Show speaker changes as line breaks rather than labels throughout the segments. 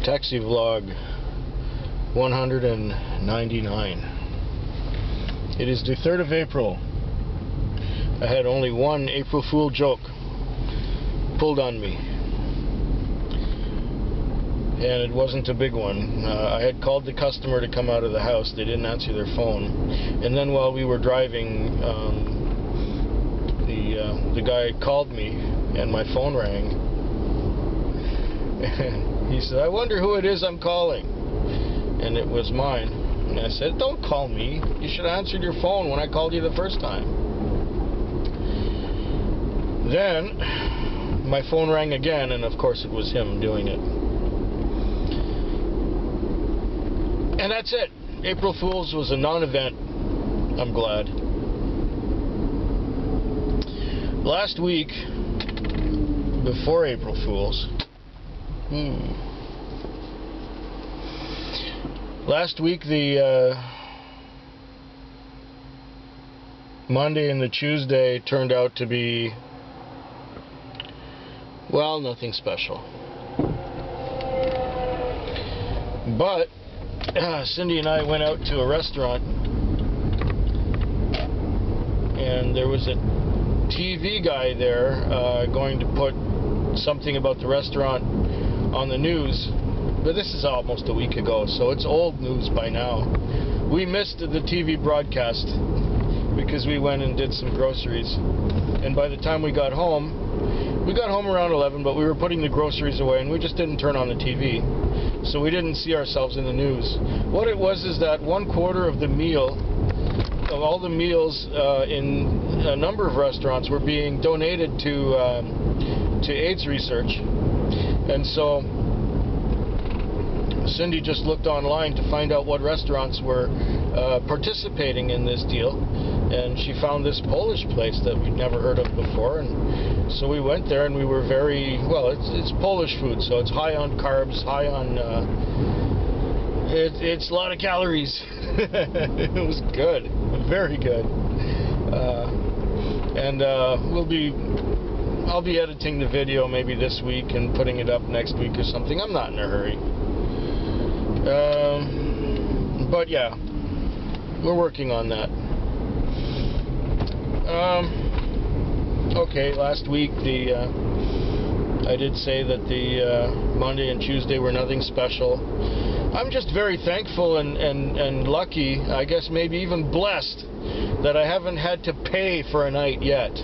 Taxi vlog 199. It is the 3rd of April. I had only one April Fool joke pulled on me, and it wasn't a big one. I had called the customer to come out of the house. They didn't answer their phone, and then while we were driving, the guy called me and my phone rang, and he said, "I wonder who it is I'm calling," and it was mine. And I said, "Don't call me. You should have answered your phone when I called you the first time." Then my phone rang again, and of course it was him doing it. And that's it. April Fool's was a non-event. I'm glad. Last week, before April Fool's, last week the Monday and the Tuesday turned out to be, well, nothing special. But Cindy and I went out to a restaurant, and there was a TV guy there going to put something about the restaurant on the news. But this is almost a week ago, so it's old news by now. We missed the TV broadcast because we went and did some groceries. And by the time we got home around 11, but we were putting the groceries away, and we just didn't turn on the TV. So we didn't see ourselves in the news. What it was is that 1/4 of the meal, of all the meals in a number of restaurants, were being donated to AIDS research. And so Cindy just looked online to find out what restaurants were participating in this deal, and she found this Polish place that we'd never heard of before. And so we went there, and we were very, well, it's Polish food, so it's high on carbs, high on it's a lot of calories. It was good, very good. I'll be editing the video maybe this week and putting it up next week or something. I'm not in a hurry. But yeah, we're working on that. Okay, last week I did say that the Monday and Tuesday were nothing special. I'm just very thankful and lucky, I guess maybe even blessed, that I haven't had to pay for a night yet.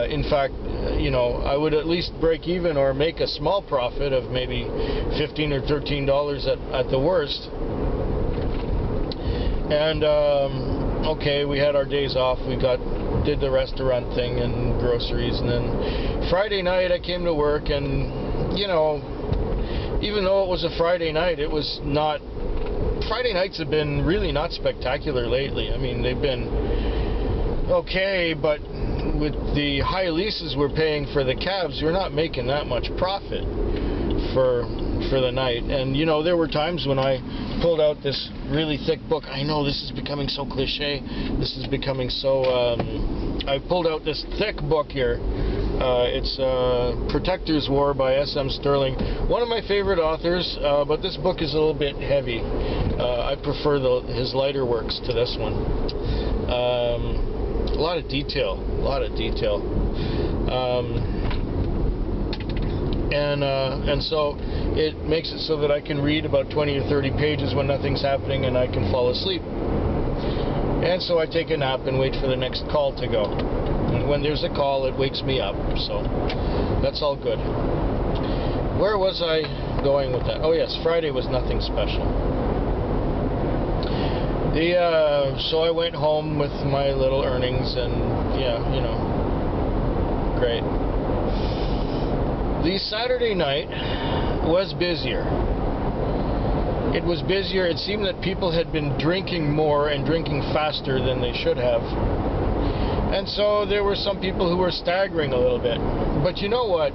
In fact, you know, I would at least break even or make a small profit of maybe $15 or $13 at the worst. And okay, we had our days off. We did the restaurant thing and groceries, and then Friday night I came to work, and you know, even though it was a Friday night, it was not. Friday nights have been really not spectacular lately. I mean, they've been okay, but with the high leases we're paying for the cabs, we're not making that much profit for the night. And you know, there were times when I pulled out this really thick book. I know this is becoming so cliche. This is becoming so. I pulled out this thick book here. It's Protector's War by S.M. Stirling. One of my favorite authors, but this book is a little bit heavy. I prefer his lighter works to this one. A lot of detail. And so it makes it so that I can read about 20 or 30 pages when nothing's happening, and I can fall asleep. And so I take a nap and wait for the next call to go. And when there's a call, it wakes me up. So that's all good. Where was I going with that? Oh yes, Friday was nothing special. So I went home with my little earnings, and yeah, you know, great. The Saturday night was busier. It was busier. It seemed that people had been drinking more and drinking faster than they should have. And so there were some people who were staggering a little bit. But you know what?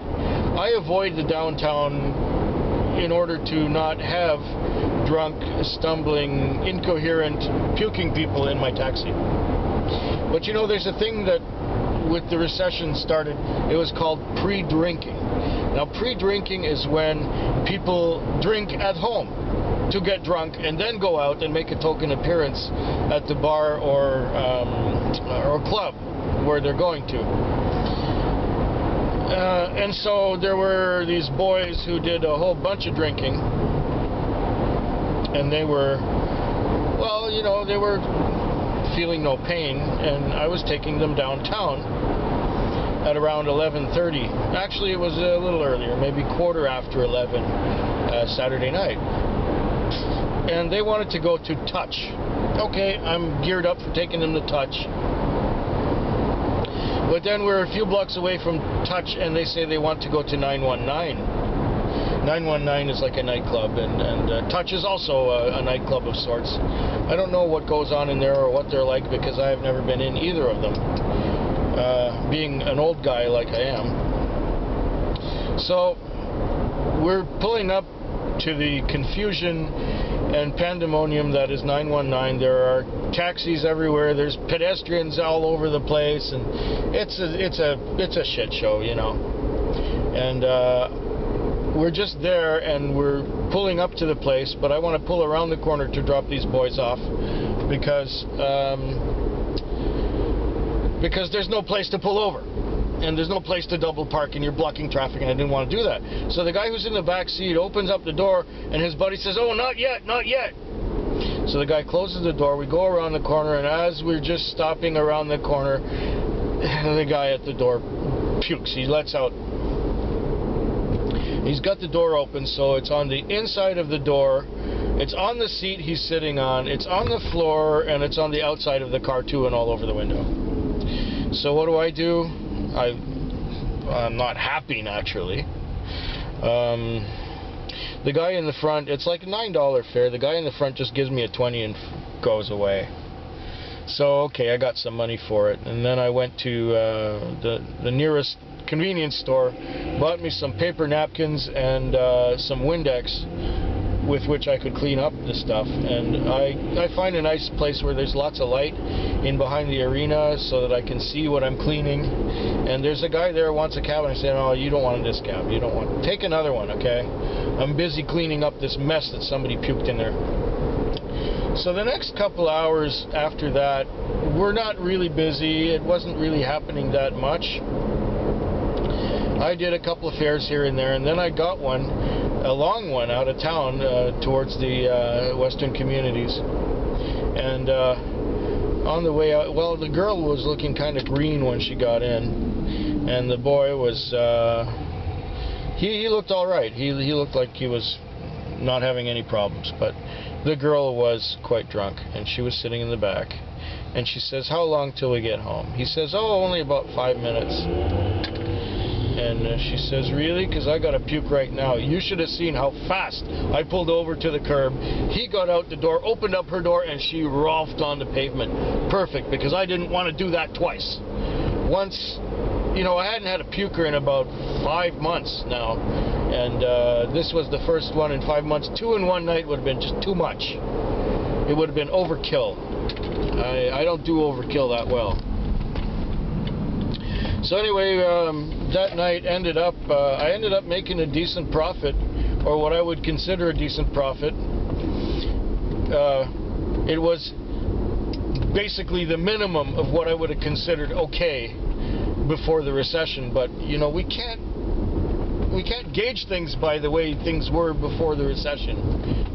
I avoid the downtown in order to not have drunk, stumbling, incoherent, puking people in my taxi. But you know, there's a thing that with the recession started, it was called pre-drinking. Now, pre-drinking is when people drink at home to get drunk and then go out and make a token appearance at the bar or club where they're going to. And so there were these boys who did a whole bunch of drinking, and they were, well, you know, they were feeling no pain, and I was taking them downtown at around 11:30. Actually, it was a little earlier, maybe quarter after 11 Saturday night. And they wanted to go to Touch. Okay, I'm geared up for taking them to Touch. But then we're a few blocks away from Touch, and they say they want to go to 919. 919 is like a nightclub, and Touch is also a nightclub of sorts. I don't know what goes on in there or what they're like, because I've never been in either of them, being an old guy like I am. So we're pulling up to the confusion and pandemonium that is 919. There are taxis everywhere. There's pedestrians all over the place, and it's a shit show, you know. And we're just there, and we're pulling up to the place, but I want to pull around the corner to drop these boys off because there's no place to pull over. And there's no place to double park, and you're blocking traffic, and I didn't want to do that. So the guy who's in the back seat opens up the door, and his buddy says, "Oh, not yet, not yet." So the guy closes the door, we go around the corner, and as we're just stopping around the corner, the guy at the door pukes. He lets out. He's got the door open, so it's on the inside of the door, it's on the seat he's sitting on, it's on the floor, and it's on the outside of the car too, and all over the window. So what do? I'm not happy, naturally. The guy in the front, it's like a $9 fare. The guy in the front just gives me a 20 and goes away. So, okay, I got some money for it. And then I went to the nearest convenience store, bought me some paper napkins and some Windex with which I could clean up the stuff. And I find a nice place where there's lots of light in behind the arena so that I can see what I'm cleaning. And there's a guy there who wants a cab, and I said, "Oh, you don't want this cab. You don't want. Take another one, okay? I'm busy cleaning up this mess that somebody puked in there." So the next couple hours after that, we're not really busy. It wasn't really happening that much. I did a couple of fares here and there, and then I got one, a long one, out of town towards the Western Communities. And on the way out, well, the girl was looking kind of green when she got in, and the boy was, he looked all right. He looked like he was not having any problems, but the girl was quite drunk, and she was sitting in the back. And she says, "How long till we get home?" He says, "Oh, only about 5 minutes." And she says, "Really? Because I got to puke right now." You should have seen how fast I pulled over to the curb. He got out the door, opened up her door, and she rolfed on the pavement. Perfect, because I didn't want to do that twice. Once, you know, I hadn't had a puker in about 5 months now. And this was the first one in 5 months. 2 in one night would have been just too much. It would have been overkill. I don't do overkill that well. So anyway, that night ended up, I ended up making a decent profit, or what I would consider a decent profit. It was basically the minimum of what I would have considered okay before the recession. But you know, we can't gauge things by the way things were before the recession.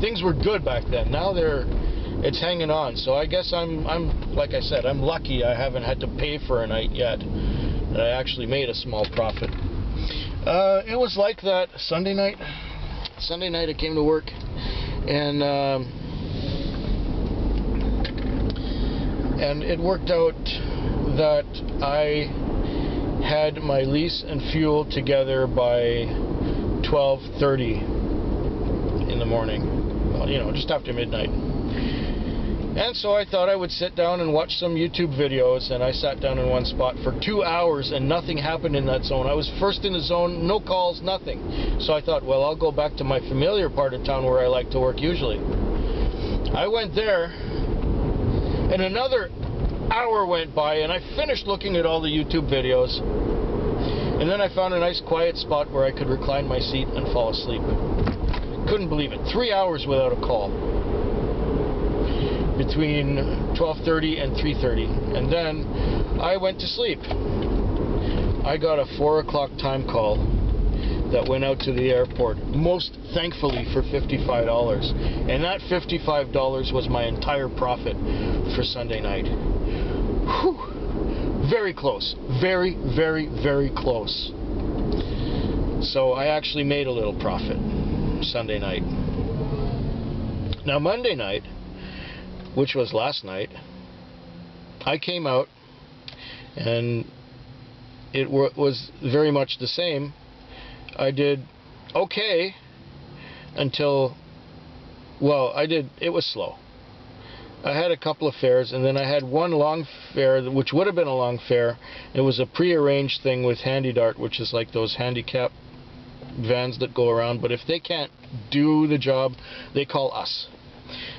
Things were good back then. Now it's hanging on. So I guess I'm like I said, I'm lucky I haven't had to pay for a night yet. That I actually made a small profit. It was like that Sunday night. Sunday night I came to work, and it worked out that I had my lease and fuel together by 12:30 in the morning. Well, you know, just after midnight. And so I thought I would sit down and watch some YouTube videos, and I sat down in one spot for 2 hours, and nothing happened in that zone. I was first in the zone, no calls, nothing. So I thought, well, I'll go back to my familiar part of town where I like to work usually. I went there, and another hour went by, and I finished looking at all the YouTube videos. And then I found a nice quiet spot where I could recline my seat and fall asleep. Couldn't believe it. 3 hours without a call. Between 12:30 and 3:30. And then I went to sleep. I got a 4 o'clock time call that went out to the airport, most thankfully for $55. And that $55 was my entire profit for Sunday night. Whew. Very close. Very, very, very close. So I actually made a little profit Sunday night. Now Monday night, which was last night, I came out and it was very much the same. I did okay until, well, it was slow. I had a couple of fares, and then I had one long fare, which would have been a long fare. It was a pre-arranged thing with HandyDart, which is like those handicap vans that go around, but if they can't do the job, they call us.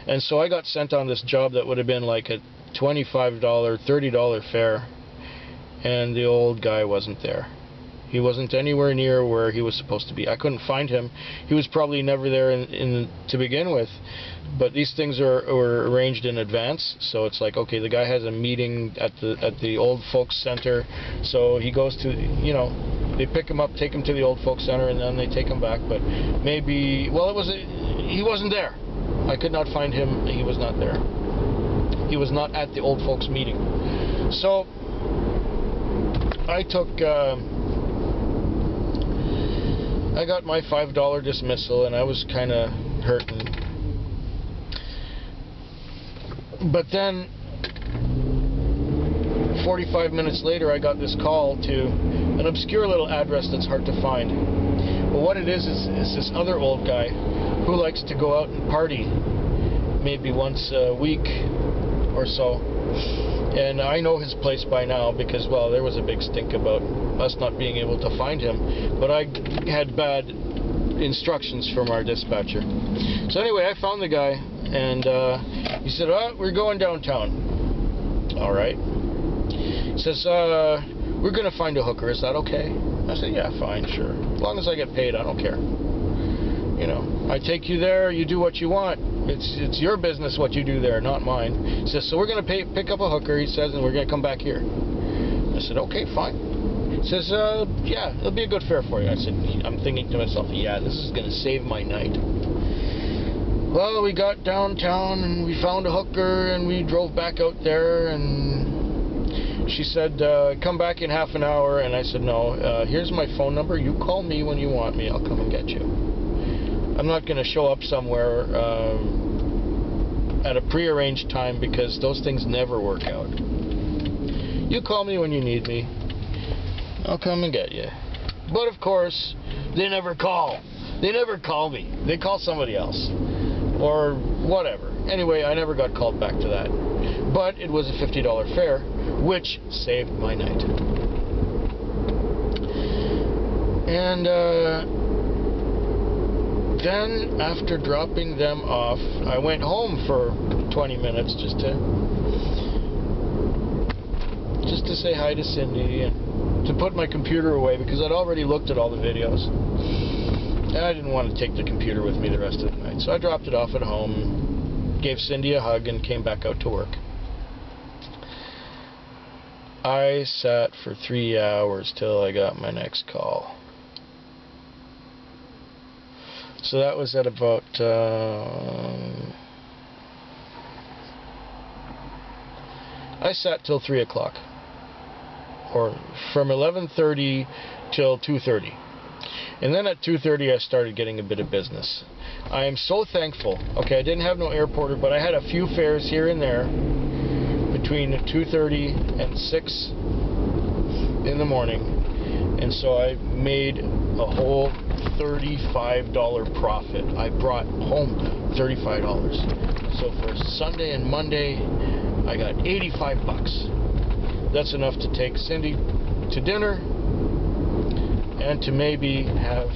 And so I got sent on this job that would have been like a $25, $30 fare, and the old guy wasn't there. He wasn't anywhere near where he was supposed to be. I couldn't find him. He was probably never there to begin with. But these things were arranged in advance, so it's like, okay, the guy has a meeting at the old folks center, so he goes to, you know, they pick him up, take him to the old folks center, and then they take him back. But maybe, well, he wasn't there. I could not find him. He was not there. He was not at the old folks meeting. So I got my $5 dismissal, and I was kind of hurting. But then 45 minutes later, I got this call to an obscure little address that's hard to find. But what it is this other old guy who likes to go out and party maybe once a week or so. And I know his place by now because, well, there was a big stink about us not being able to find him. But I had bad instructions from our dispatcher. So anyway, I found the guy, and he said, "Oh, we're going downtown." All right. He says, "We're going to find a hooker. Is that okay?" I said, "Yeah, fine, sure. As long as I get paid, I don't care. You know, I take you there, you do what you want. It's your business what you do there, not mine." He says, "So we're going to pick up a hooker," he says, "and we're going to come back here." I said, "Okay, fine." He says, "Yeah, it'll be a good fare for you." I said, I'm thinking to myself, yeah, this is going to save my night. Well, we got downtown and we found a hooker and we drove back out there, and she said, "Come back in half an hour." And I said, "No, here's my phone number. You call me when you want me. I'll come and get you. I'm not going to show up somewhere at a prearranged time because those things never work out. You call me when you need me. I'll come and get you." But of course, they never call. They never call me. They call somebody else. Or whatever. Anyway, I never got called back to that. But it was a $50 fare, which saved my night. And then, after dropping them off, I went home for 20 minutes just to say hi to Cindy and to put my computer away because I'd already looked at all the videos. And I didn't want to take the computer with me the rest of the night. So I dropped it off at home, gave Cindy a hug, and came back out to work. I sat for 3 hours till I got my next call. So that was at about I sat till 3 o'clock, or from 11:30 till 2:30, and then at 2:30 I started getting a bit of business. I am so thankful. Okay, I didn't have no airporter, but I had a few fares here and there between 2:30 and 6 in the morning, and so I made a whole $35 profit. I brought home $35. So for Sunday and Monday, I got $85. That's enough to take Cindy to dinner and to maybe have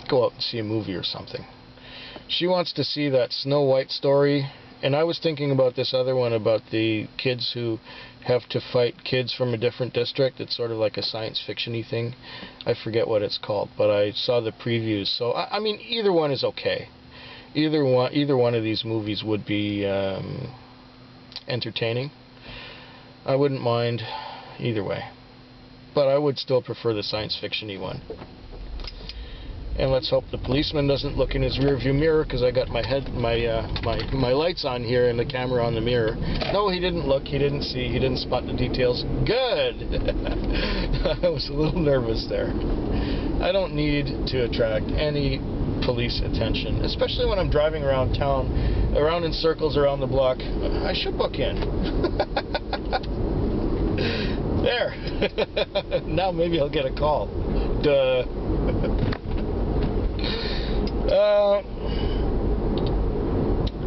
go out and see a movie or something. She wants to see that Snow White story, and I was thinking about this other one about the kids who have to fight kids from a different district. It's sort of like a science fiction-y thing. I forget what it's called, but I saw the previews. So I mean, either one is okay. Either one of these movies would be entertaining. I wouldn't mind either way, but I would still prefer the science fiction-y one. And let's hope the policeman doesn't look in his rearview mirror, because I got my lights on here and the camera on the mirror. No, he didn't look. He didn't see. He didn't spot the details. Good. I was a little nervous there. I don't need to attract any police attention, especially when I'm driving around town, around in circles around the block. I should book in. There. Now maybe I'll get a call. Duh.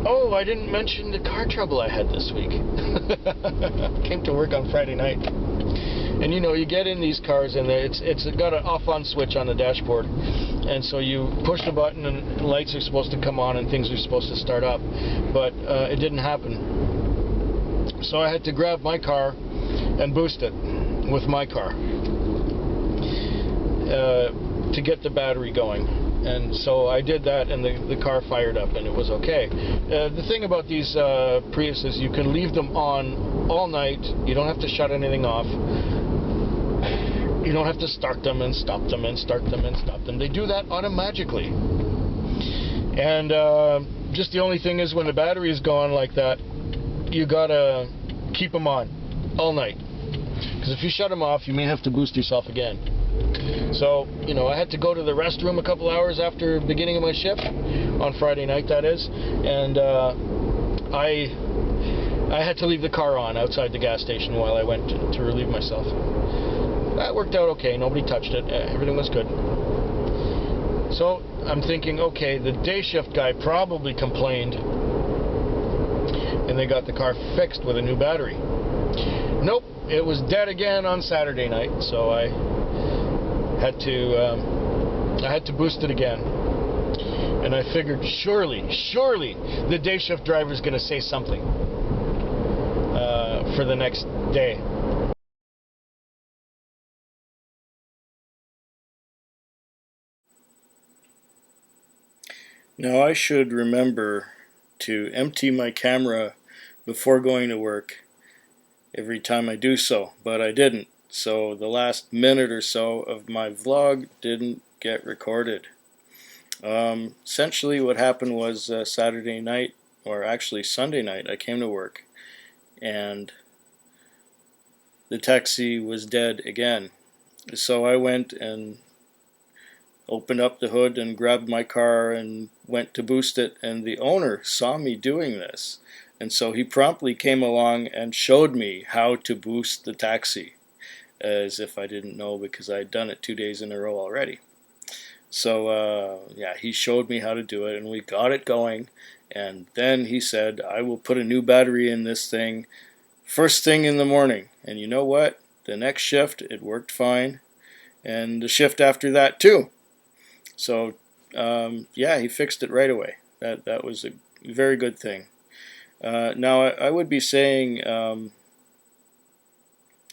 Oh, I didn't mention the car trouble I had this week. Came to work on Friday night. And you know, you get in these cars and it's got an off-on switch on the dashboard. And so you push the button and lights are supposed to come on and things are supposed to start up. But it didn't happen. So I had to grab my car and boost it with my car to get the battery going. And so I did that, and the car fired up, and it was okay. The thing about these Priuses, you can leave them on all night. You don't have to shut anything off. You don't have to start them and stop them and start them and stop them. They do that automatically. And just the only thing is, when the battery is gone like that, you gotta keep them on all night. Because if you shut them off, you may have to boost yourself again. So, you know, I had to go to the restroom a couple hours after the beginning of my shift, on Friday night that is, and I had to leave the car on outside the gas station while I went to relieve myself. That worked out okay, nobody touched it, everything was good. So, I'm thinking, okay, the day shift guy probably complained, and they got the car fixed with a new battery. Nope, it was dead again on Saturday night, so I had to boost it again. And I figured, surely the day shift driver is going to say something for the next day. Now I should remember to empty my camera before going to work every time I do so, but I didn't. So the last minute or so of my vlog didn't get recorded. Essentially what happened was Saturday night, or actually Sunday night, I came to work and the taxi was dead again. So I went and opened up the hood and grabbed my car and went to boost it, and the owner saw me doing this. And so he promptly came along and showed me how to boost the taxi, as if I didn't know, because I had done it 2 days in a row already. So yeah, he showed me how to do it, and we got it going. And then he said, I will put a new battery in this thing first thing in the morning. And you know what? The next shift, it worked fine. And the shift after that too. So yeah, he fixed it right away. That was a very good thing. Now I would be saying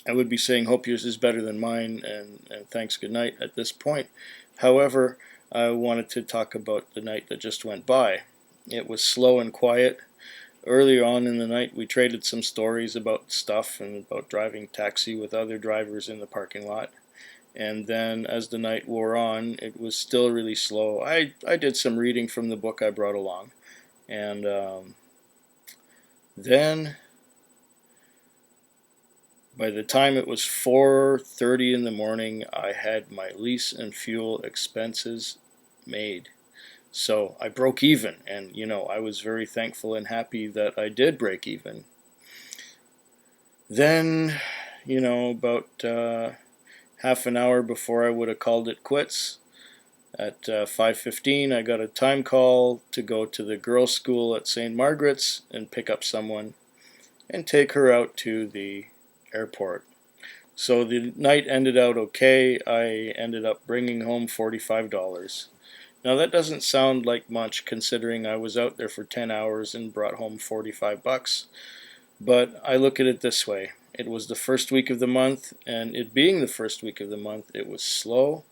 hope yours is better than mine, and thanks, good night at this point. However, I wanted to talk about the night that just went by. It was slow and quiet. Earlier on in the night, we traded some stories about stuff and about driving taxi with other drivers in the parking lot. And then as the night wore on, it was still really slow. I did some reading from the book I brought along. And then by the time it was 4:30 in the morning, I had my lease and fuel expenses made. So I broke even, and you know, I was very thankful and happy that I did break even. Then, you know, about half an hour before I would have called it quits, at 5:15 I got a time call to go to the girls' school at St. Margaret's and pick up someone and take her out to the airport. So the night ended out okay. I ended up bringing home $45. Now that doesn't sound like much considering I was out there for 10 hours and brought home $45. But I look at it this way. It was the first week of the month, and it being the first week of the month, it was slow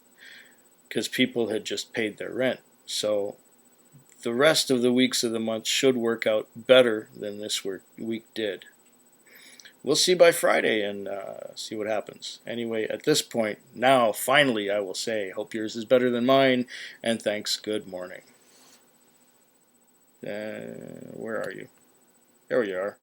because people had just paid their rent. So the rest of the weeks of the month should work out better than this week did. We'll see by Friday and see what happens. Anyway, at this point, now finally I will say, hope yours is better than mine, and thanks, good morning. Where are you? There you are.